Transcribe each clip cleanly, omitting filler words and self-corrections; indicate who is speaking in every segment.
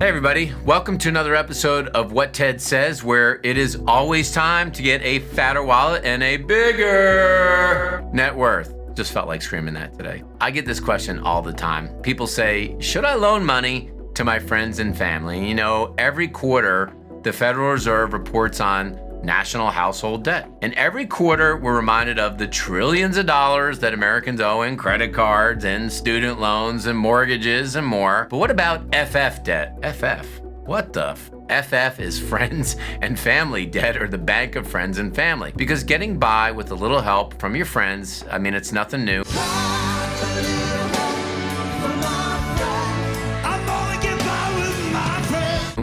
Speaker 1: Hey everybody, welcome to another episode of What Ted Says, where it is always time to get a fatter wallet and a bigger net worth. Just felt like screaming that today. I get this question all the time. People say, should I loan money to my friends and family? You know, every quarter, the Federal Reserve reports on national household debt. And every quarter, we're reminded of the trillions of dollars that Americans owe in credit cards and student loans and mortgages and more. But what about FF debt? FF? What the FF is friends and family debt, or the bank of friends and family. Because getting by with a little help from your friends, I mean, it's nothing new.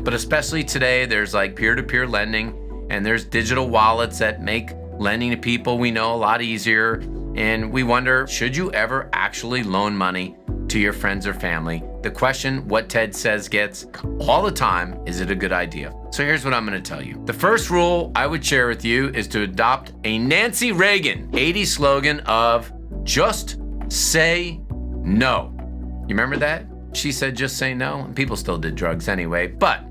Speaker 1: But especially today, there's like peer-to-peer lending, and there's digital wallets that make lending to people we know a lot easier. And we wonder, should you ever actually loan money to your friends or family? The question What Ted Says gets all the time, is it a good idea? So here's what I'm gonna tell you. The first rule I would share with you is to adopt a Nancy Reagan 80s slogan of just say no. You remember that? She said just say no, and people still did drugs anyway, but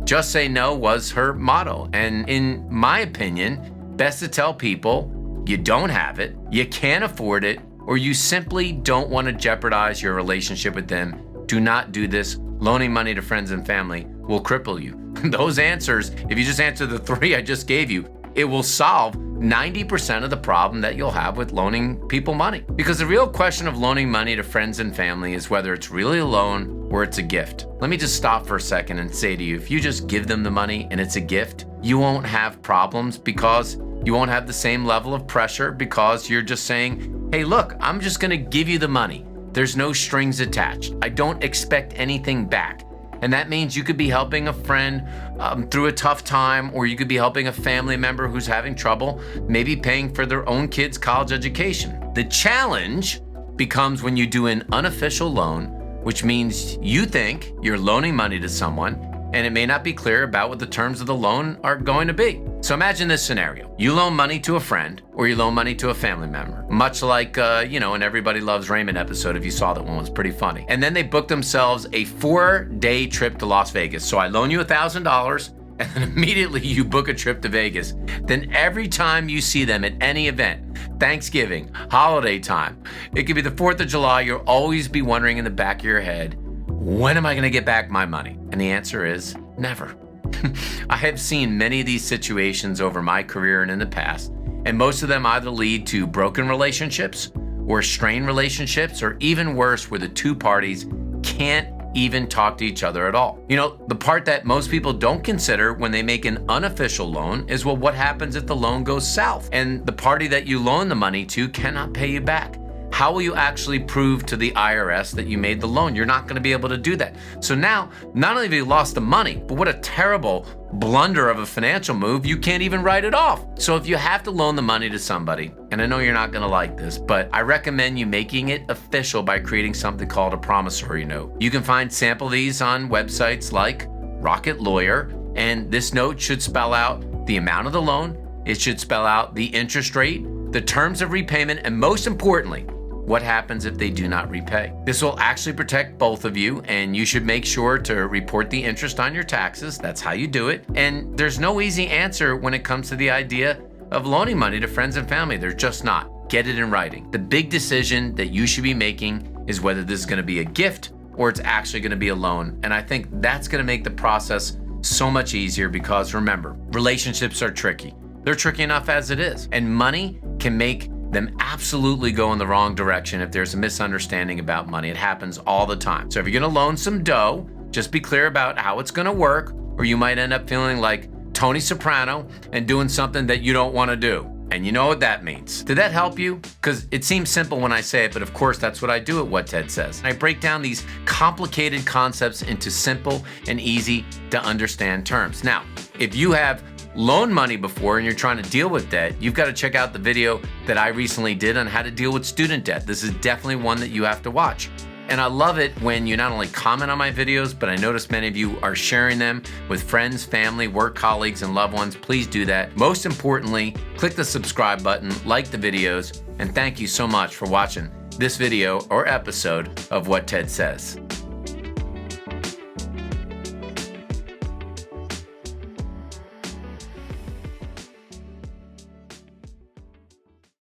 Speaker 1: just say no was her motto. And in my opinion, best to tell people you don't have it, you can't afford it, or you simply don't want to jeopardize your relationship with them. Do not do this. Loaning money to friends and family will cripple you. Those answers, if you just answer the three I just gave you, it will solve 90% of the problem that you'll have with loaning people money. Because the real question of loaning money to friends and family is whether it's really a loan or it's a gift. Let me just stop for a second and say to you, if you just give them the money and it's a gift, you won't have problems, because you won't have the same level of pressure, because you're just saying, hey, look, I'm just gonna give you the money. There's no strings attached. I don't expect anything back. And that means you could be helping a friend through a tough time, or you could be helping a family member who's having trouble, maybe paying for their own kid's college education. The challenge becomes when you do an unofficial loan, which means you think you're loaning money to someone, and it may not be clear about what the terms of the loan are going to be. So imagine this scenario. You loan money to a friend, or you loan money to a family member. Much like, an Everybody Loves Raymond episode, if you saw that one, was pretty funny. And then they book themselves a 4-day trip to Las Vegas. So I loan you $1,000, and then immediately you book a trip to Vegas. Then every time you see them at any event, Thanksgiving, holiday time, it could be the 4th of July, you'll always be wondering in the back of your head, when am I gonna get back my money? And the answer is never. I have seen many of these situations over my career and in the past, and most of them either lead to broken relationships or strained relationships, or even worse, where the two parties can't even talk to each other at all. You know, the part that most people don't consider when they make an unofficial loan is, well, what happens if the loan goes south and the party that you loan the money to cannot pay you back? How will you actually prove to the IRS that you made the loan? You're not going to be able to do that. So now, not only have you lost the money, but what a terrible blunder of a financial move, you can't even write it off. So if you have to loan the money to somebody, and I know you're not going to like this, but I recommend you making it official by creating something called a promissory note. You can find sample these on websites like Rocket Lawyer, and this note should spell out the amount of the loan, it should spell out the interest rate, the terms of repayment, and most importantly, what happens if they do not repay. This will actually protect both of you, and you should make sure to report the interest on your taxes. That's how you do it. And there's no easy answer when it comes to the idea of loaning money to friends and family. There's just not. Get it in writing. The big decision that you should be making is whether this is going to be a gift or it's actually going to be a loan. And I think that's going to make the process so much easier, because remember, relationships are tricky. They're tricky enough as it is. And money can make them absolutely go in the wrong direction if there's a misunderstanding about money. It happens all the time. So if you're gonna loan some dough, just be clear about how it's gonna work, or you might end up feeling like Tony Soprano and doing something that you don't wanna do. And you know what that means. Did that help you? Because it seems simple when I say it, but of course that's what I do at What Ted Says. I break down these complicated concepts into simple and easy to understand terms. Now, if you have loaned money before and you're trying to deal with debt, you've got to check out the video that I recently did on how to deal with student debt. This is definitely one that you have to watch. And I love it when you not only comment on my videos, but I notice many of you are sharing them with friends, family, work colleagues, and loved ones. Please do that. Most importantly, click the subscribe button, like the videos, and thank you so much for watching this video or episode of What Ted Says.